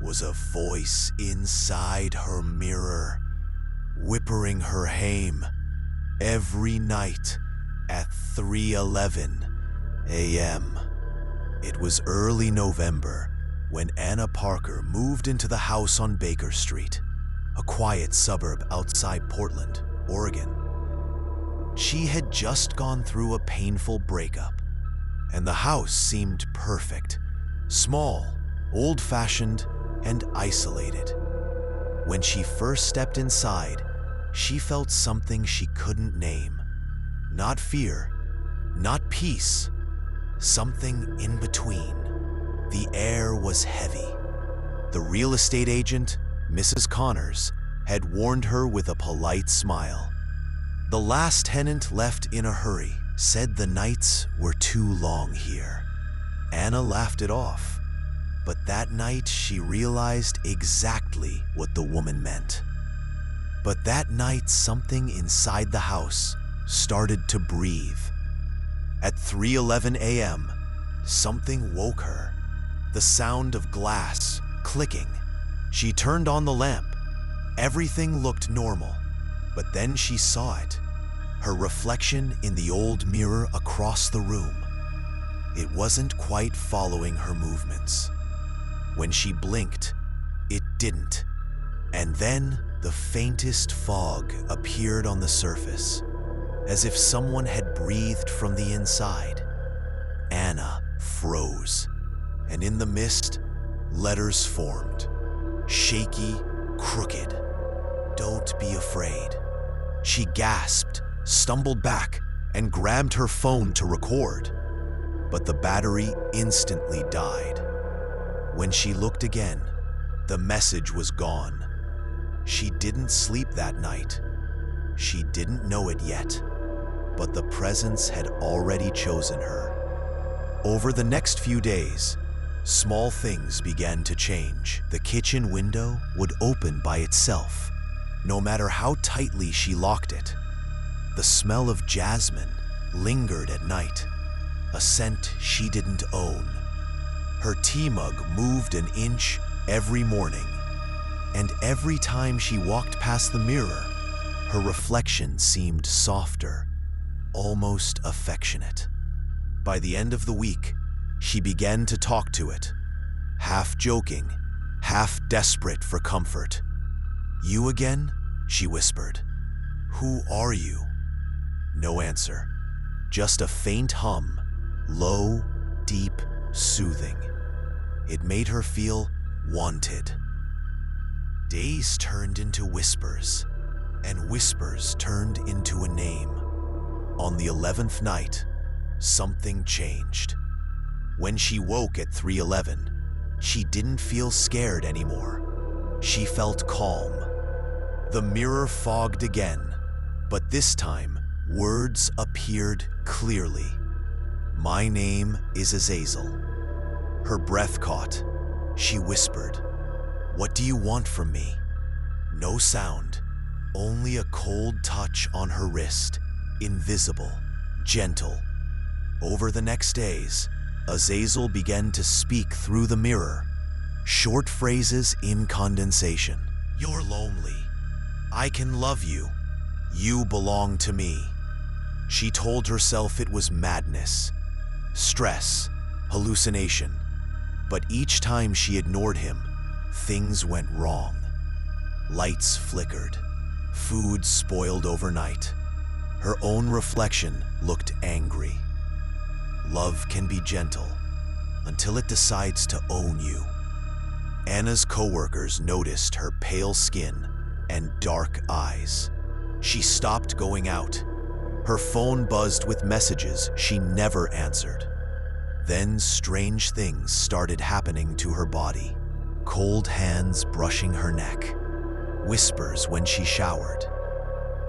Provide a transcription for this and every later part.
was a voice inside her mirror, whispering her name every night at 3:11 a.m. It was early November when Anna Parker moved into the house on Baker Street, a quiet suburb outside Portland, Oregon. She had just gone through a painful breakup, and the house seemed perfect, small, old-fashioned, and isolated. When she first stepped inside, she felt something she couldn't name. Not fear, not peace, something in between. The air was heavy. The real estate agent, Mrs. Connors, had warned her with a polite smile. The last tenant left in a hurry, said the nights were too long here. Anna laughed it off, but that night she realized exactly what the woman meant. But that night, something inside the house started to breathe. At 3:11 a.m., something woke her. The sound of glass clicking. She turned on the lamp. Everything looked normal, but then she saw it. Her reflection in the old mirror across the room. It wasn't quite following her movements. When she blinked, it didn't. And then the faintest fog appeared on the surface, as if someone had breathed from the inside. Anna froze, and in the mist, letters formed. Shaky, crooked. "Don't be afraid." She gasped, stumbled back, and grabbed her phone to record. But the battery instantly died. When she looked again, the message was gone. She didn't sleep that night. She didn't know it yet, but the presence had already chosen her. Over the next few days, small things began to change. The kitchen window would open by itself, no matter how tightly she locked it. The smell of jasmine lingered at night, a scent she didn't own. Her tea mug moved an inch every morning, and every time she walked past the mirror, her reflection seemed softer, almost affectionate. By the end of the week, she began to talk to it, half joking, half desperate for comfort. "You again?" she whispered. "Who are you?" No answer, just a faint hum, low, deep, soothing. It made her feel wanted. Days turned into whispers, and whispers turned into a name. On the 11th night, something changed. When she woke at 3:11, she didn't feel scared anymore. She felt calm. The mirror fogged again, but this time, words appeared clearly. "My name is Azazel." Her breath caught. She whispered, "What do you want from me?" No sound, only a cold touch on her wrist, invisible, gentle. Over the next days, Azazel began to speak through the mirror, short phrases in condensation. "You're lonely. I can love you. You belong to me." She told herself it was madness, stress, hallucination. But each time she ignored him, things went wrong. Lights flickered, food spoiled overnight. Her own reflection looked angry. Love can be gentle until it decides to own you. Anna's coworkers noticed her pale skin and dark eyes. She stopped going out. Her phone buzzed with messages she never answered. Then strange things started happening to her body. Cold hands brushing her neck, whispers when she showered,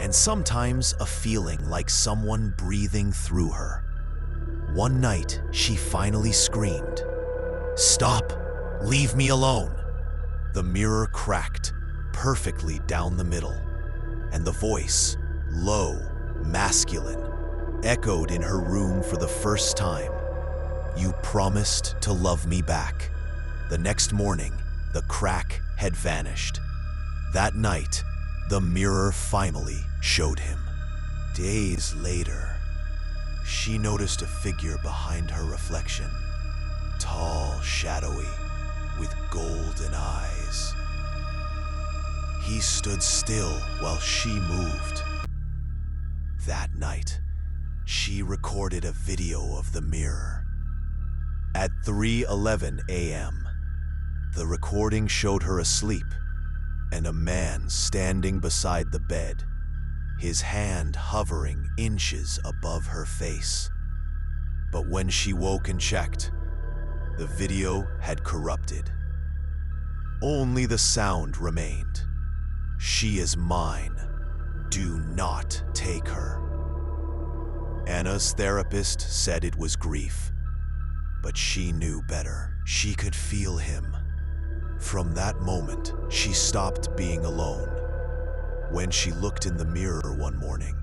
and sometimes a feeling like someone breathing through her. One night, she finally screamed, "Stop! Leave me alone!" The mirror cracked perfectly down the middle, and the voice, low, masculine, echoed in her room for the first time. "You promised to love me back." The next morning, the crack had vanished. That night, the mirror finally showed him. Days later, she noticed a figure behind her reflection. Tall, shadowy, with golden eyes. He stood still while she moved. That night, she recorded a video of the mirror. At 3:11 a.m., the recording showed her asleep and a man standing beside the bed, his hand hovering inches above her face. But when she woke and checked, the video had corrupted. Only the sound remained. "She is mine. Do not take her." Anna's therapist said it was grief, but she knew better. She could feel him. From that moment, she stopped being alone. When she looked in the mirror one morning,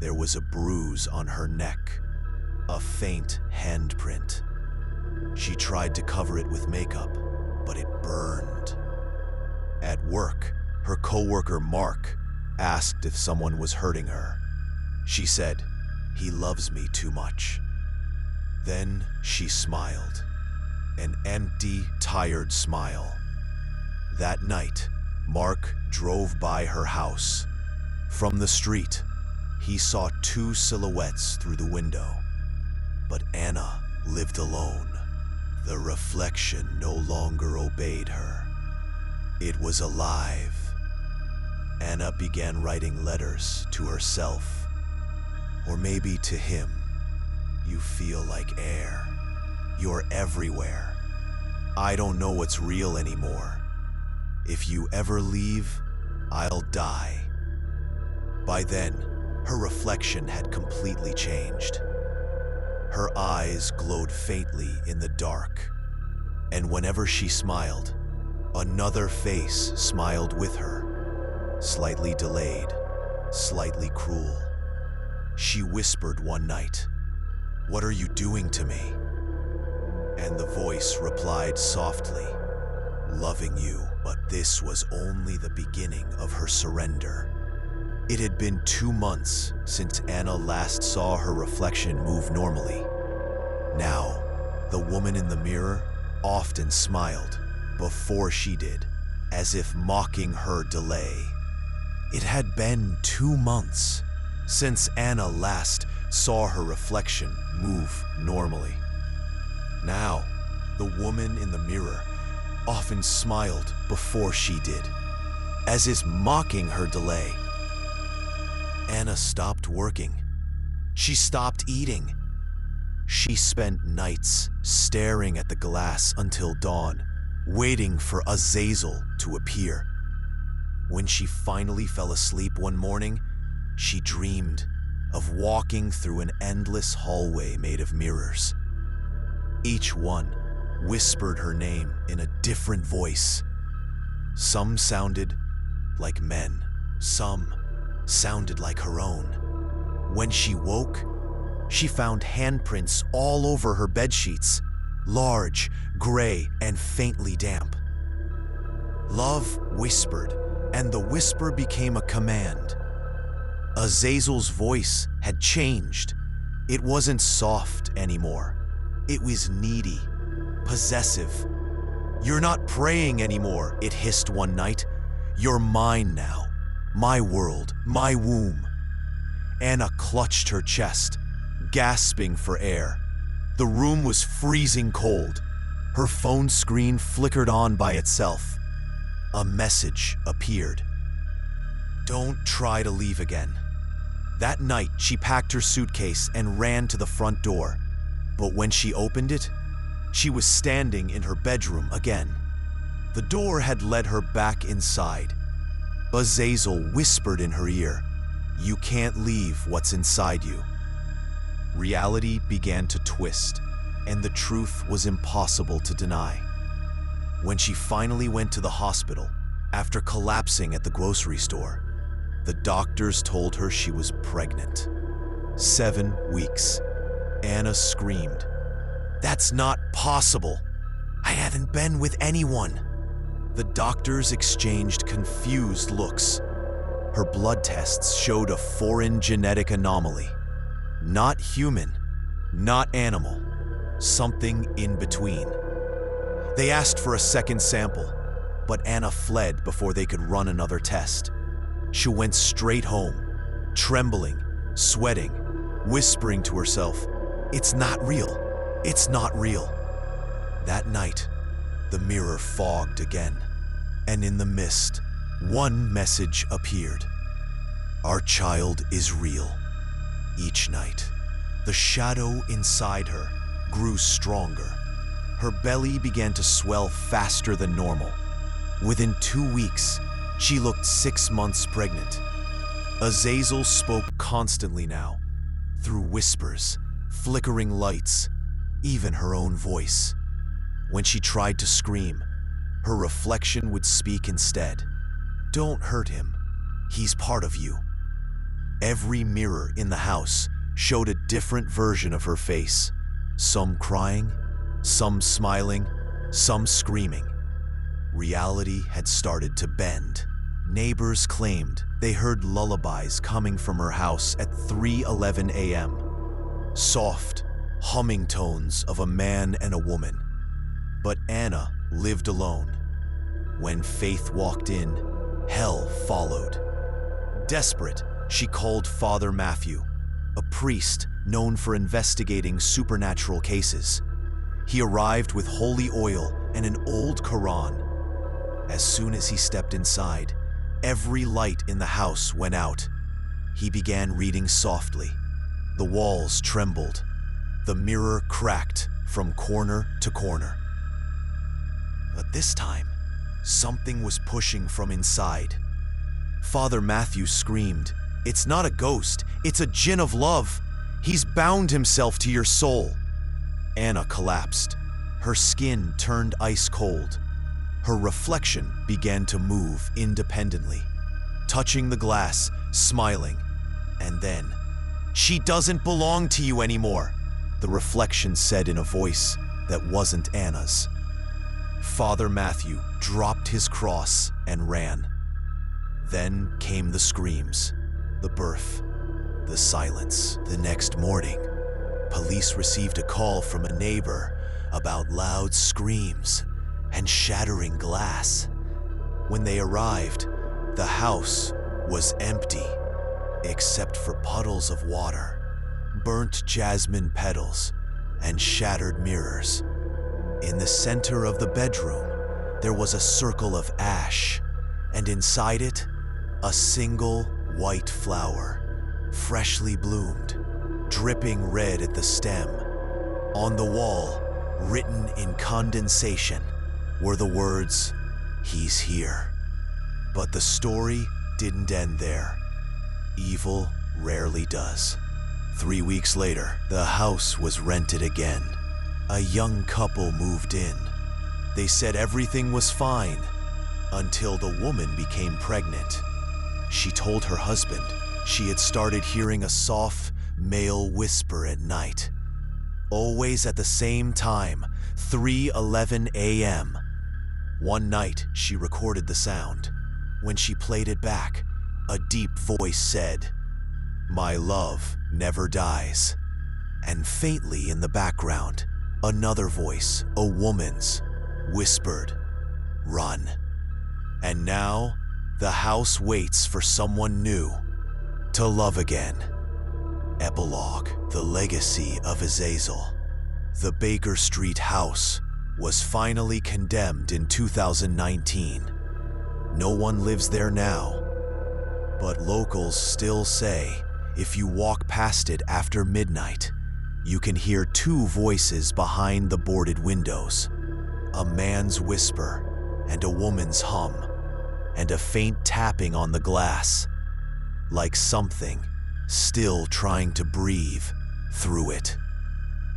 there was a bruise on her neck, a faint handprint. She tried to cover it with makeup, but it burned. At work, her coworker Mark asked if someone was hurting her. She said, "He loves me too much." Then she smiled, an empty, tired smile. That night, Mark drove by her house. From the street, he saw two silhouettes through the window. But Anna lived alone. The reflection no longer obeyed her. It was alive. Anna began writing letters to herself, or maybe to him. "You feel like air. You're everywhere. I don't know what's real anymore. If you ever leave, I'll die." By then, her reflection had completely changed. Her eyes glowed faintly in the dark, and whenever she smiled, another face smiled with her, slightly delayed, slightly cruel. She whispered one night, "What are you doing to me?" And the voice replied softly, "Loving you." But this was only the beginning of her surrender. It had been 2 months since Anna last saw her reflection move normally. Now, the woman in the mirror often smiled before she did, as if mocking her delay. It had been 2 months since Anna last saw her reflection move normally. Now, the woman in the mirror often smiled before she did, as if mocking her delay. Anna stopped working. She stopped eating. She spent nights staring at the glass until dawn, waiting for Azazel to appear. When she finally fell asleep one morning, she dreamed of walking through an endless hallway made of mirrors. Each one whispered her name in a different voice. Some sounded like men, some sounded like her own. When she woke, she found handprints all over her bedsheets, large, gray, and faintly damp. Love whispered, and the whisper became a command. Azazel's voice had changed. It wasn't soft anymore. It was needy, possessive. "You're not praying anymore," it hissed one night. "You're mine now. My world, my womb." Anna clutched her chest, gasping for air. The room was freezing cold. Her phone screen flickered on by itself. A message appeared. "Don't try to leave again." That night, she packed her suitcase and ran to the front door. But when she opened it, she was standing in her bedroom again. The door had led her back inside. Azazel whispered in her ear, "You can't leave what's inside you." Reality began to twist, and the truth was impossible to deny. When she finally went to the hospital, after collapsing at the grocery store, the doctors told her she was pregnant. 7 weeks. Anna screamed, "That's not possible. I haven't been with anyone." The doctors exchanged confused looks. Her blood tests showed a foreign genetic anomaly. Not human, not animal, something in between. They asked for a second sample, but Anna fled before they could run another test. She went straight home, trembling, sweating, whispering to herself, "It's not real, it's not real." That night, the mirror fogged again, and in the mist, one message appeared. "Our child is real." Each night, the shadow inside her grew stronger. Her belly began to swell faster than normal. Within 2 weeks, she looked 6 months pregnant. Azazel spoke constantly now, through whispers, flickering lights, even her own voice. When she tried to scream, her reflection would speak instead. "Don't hurt him. He's part of you." Every mirror in the house showed a different version of her face, some crying, some smiling, some screaming. Reality had started to bend. Neighbors claimed they heard lullabies coming from her house at 3:11 a.m. Soft, humming tones of a man and a woman. But Anna lived alone. When faith walked in, hell followed. Desperate, she called Father Matthew, a priest known for investigating supernatural cases. He arrived with holy oil and an old Quran. As soon as he stepped inside, every light in the house went out. He began reading softly. The walls trembled. The mirror cracked from corner to corner. But this time, something was pushing from inside. Father Matthew screamed, "It's not a ghost, it's a djinn of love. He's bound himself to your soul." Anna collapsed. Her skin turned ice cold. Her reflection began to move independently, touching the glass, smiling. And then, "She doesn't belong to you anymore," the reflection said in a voice that wasn't Anna's. Father Matthew dropped his cross and ran. Then came the screams, the birth, the silence. The next morning, police received a call from a neighbor about loud screams and shattering glass. When they arrived, the house was empty, except for puddles of water, burnt jasmine petals, and shattered mirrors. In the center of the bedroom, there was a circle of ash, and inside it, a single white flower, freshly bloomed, dripping red at the stem. On the wall, written in condensation, were the words, "He's here." But the story didn't end there. Evil rarely does. 3 weeks later, the house was rented again. A young couple moved in. They said everything was fine until the woman became pregnant. She told her husband she had started hearing a soft male whisper at night. Always at the same time, 3:11 a.m. One night, she recorded the sound. When she played it back, a deep voice said, "My love never dies." And faintly in the background, another voice, a woman's, whispered, "Run." And now, the house waits for someone new to love again. Epilogue: The Legacy of Azazel. The Baker Street house was finally condemned in 2019. No one lives there now, but locals still say if you walk past it after midnight, you can hear two voices behind the boarded windows. A man's whisper and a woman's hum, and a faint tapping on the glass, like something still trying to breathe through it.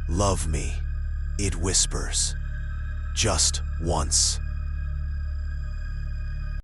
"Love me," it whispers, "just once."